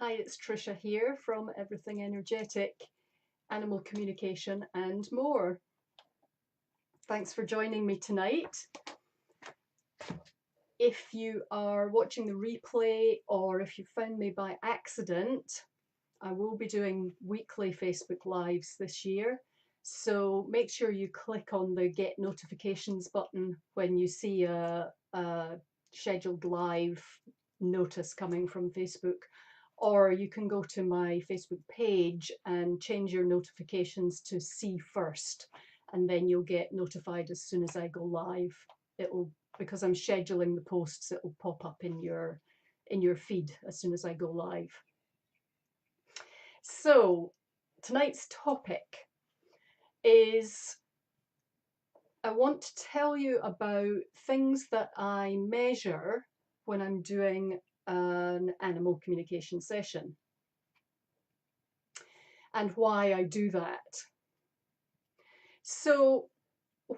Hi, it's Trisha here from Everything Energetic, Animal Communication and more. Thanks for joining me tonight. If you are watching the replay or if you found me by accident, I will be doing weekly Facebook Lives this year. So make sure you click on the Get Notifications button when you see a scheduled live notice coming from Facebook. Or you can go to my Facebook page and change your notifications to see first, and then you'll get notified as soon as I go live. It'll, because I'm scheduling the posts, it will pop up in your feed as soon as I go live. So tonight's topic is I want to tell you about things that I measure when I'm doing an animal communication session and why I do that. So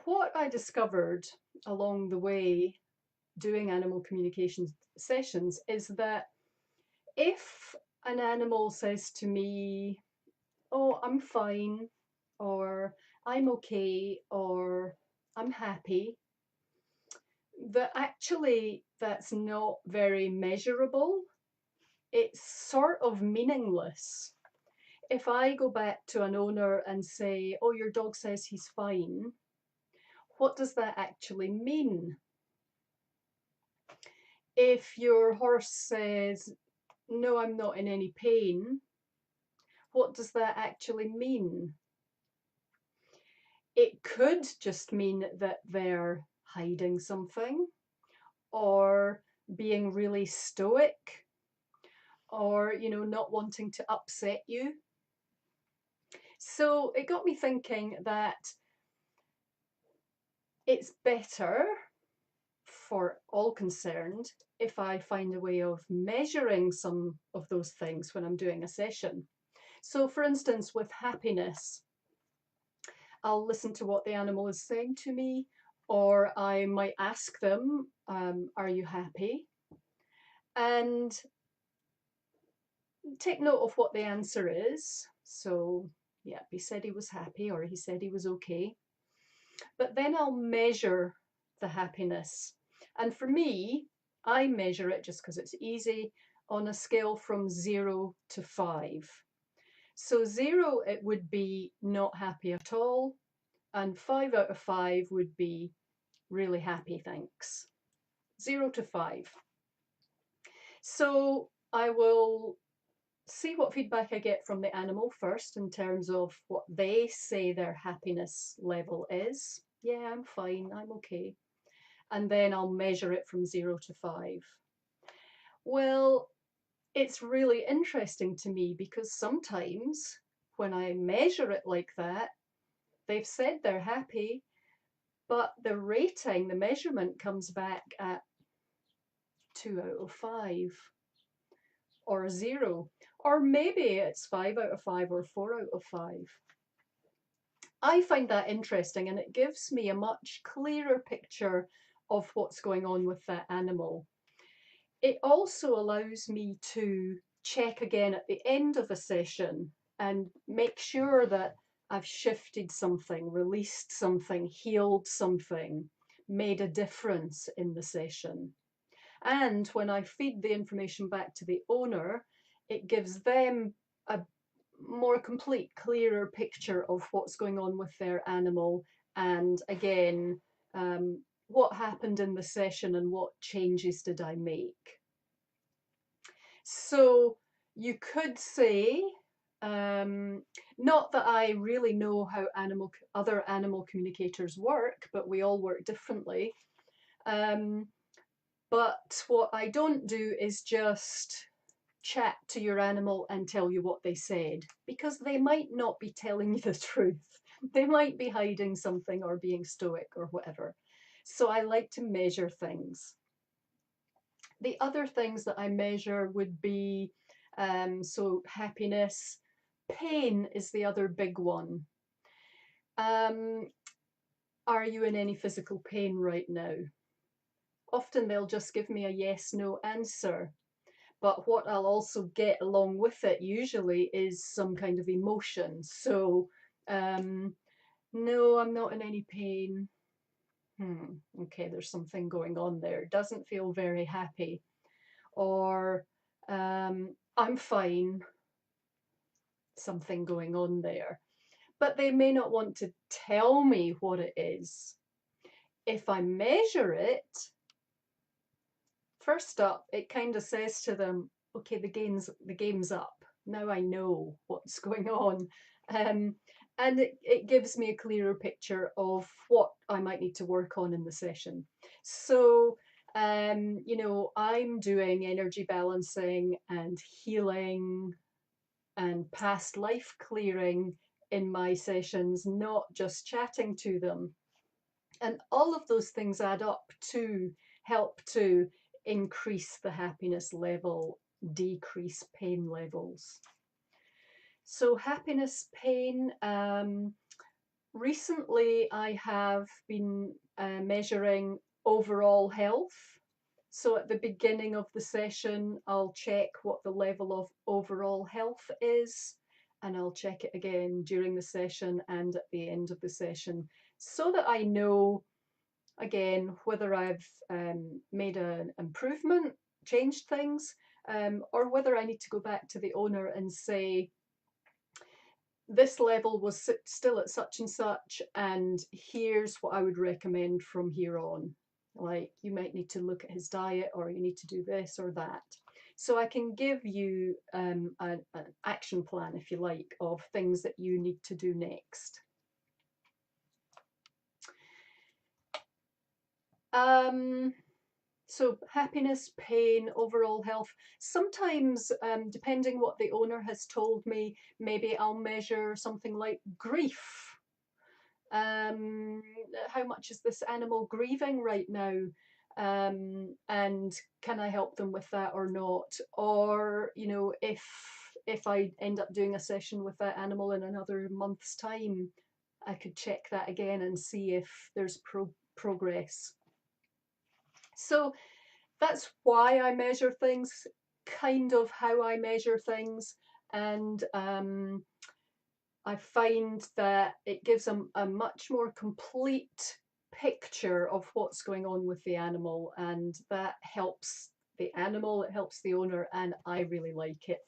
what I discovered along the way doing animal communication sessions is that if an animal says to me, oh, I'm fine, or I'm okay, or I'm happy, that actually that's not very measurable. It's sort of meaningless. If I go back to an owner and say, oh, your dog says he's fine, what does that actually mean? If your horse says, no, I'm not in any pain, what does that actually mean? It could just mean that they're hiding something, or being really stoic, or, not wanting to upset you. So it got me thinking that it's better for all concerned if I find a way of measuring some of those things when I'm doing a session. So for instance, with happiness, I'll listen to what the animal is saying to me, or I might ask them, are you happy? And take note of what the answer is. So yeah, he said he was happy, or he said he was okay. But then I'll measure the happiness. And for me, I measure it, just because it's easy, on a scale from 0 to 5. So 0, it would be not happy at all, and 5 out of 5 would be really happy, thanks. 0 to 5. So I will see what feedback I get from the animal first in terms of what they say their happiness level is. Yeah, I'm fine, I'm okay. And then I'll measure it from 0 to 5. Well, it's really interesting to me because sometimes when I measure it like that, they've said they're happy, but the rating, the measurement comes back at 2 out of 5 or 0, or maybe it's 5 out of 5 or 4 out of 5. I find that interesting, and it gives me a much clearer picture of what's going on with that animal. It also allows me to check again at the end of a session and make sure that I've shifted something, released something, healed something, made a difference in the session. And when I feed the information back to the owner, it gives them a more complete, clearer picture of what's going on with their animal, and again, what happened in the session and what changes did I make. So you could say, not that I really know how other animal communicators work, but we all work differently. But what I don't do is just chat to your animal and tell you what they said, because they might not be telling you the truth. They might be hiding something or being stoic or whatever. So I like to measure things. The other things that I measure would be, so happiness. Pain is the other big one. Are you in any physical pain right now? Often they'll just give me a yes, no answer. But what I'll also get along with it usually is some kind of emotion. So, no, I'm not in any pain. Okay, there's something going on there. Doesn't feel very happy. Or, I'm fine. Something going on there. But they may not want to tell me what it is. If I measure it, first up, it kind of says to them, okay, the game's up. Now I know what's going on. And it gives me a clearer picture of what I might need to work on in the session. So, I'm doing energy balancing and healing and past life clearing in my sessions, not just chatting to them. And all of those things add up to help to increase the happiness level, decrease pain levels. So, happiness, pain. Recently, I have been measuring overall health. So, at the beginning of the session, I'll check what the level of overall health is, and I'll check it again during the session and at the end of the session so that I know again whether I've made an improvement, changed things, or whether I need to go back to the owner and say, this level was still at such and such, and here's what I would recommend from here on. Like, you might need to look at his diet, or you need to do this or that. So I can give you an action plan, if you like, of things that you need to do next. So happiness, pain, overall health. Sometimes, depending what the owner has told me, maybe I'll measure something like grief. How much is this animal grieving right now? And can I help them with that or not? Or, if I end up doing a session with that animal in another month's time, I could check that again and see if there's progress. So that's why I measure things, kind of how I measure things. And I find that it gives a much more complete picture of what's going on with the animal, and that helps the animal, it helps the owner, and I really like it.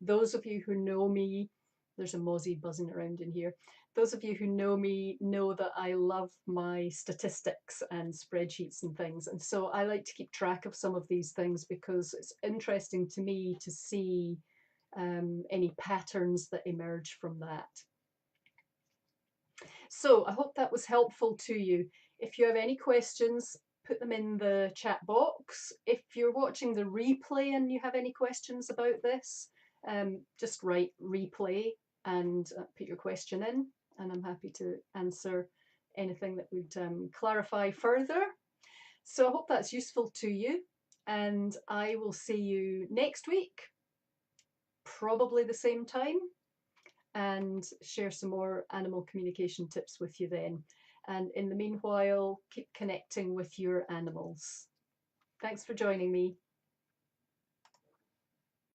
Those of you who know me, there's a mozzie buzzing around in here. Those of you who know me know that I love my statistics and spreadsheets and things, and so I like to keep track of some of these things because it's interesting to me to see any patterns that emerge from that. So I hope that was helpful to you. If you have any questions, put them in the chat box. If you're watching the replay and you have any questions about this, just write replay and put your question in, and I'm happy to answer anything that would clarify further. So I hope that's useful to you, and I will see you next week, probably the same time, and share some more animal communication tips with you then. And in the meanwhile, keep connecting with your animals. Thanks for joining me.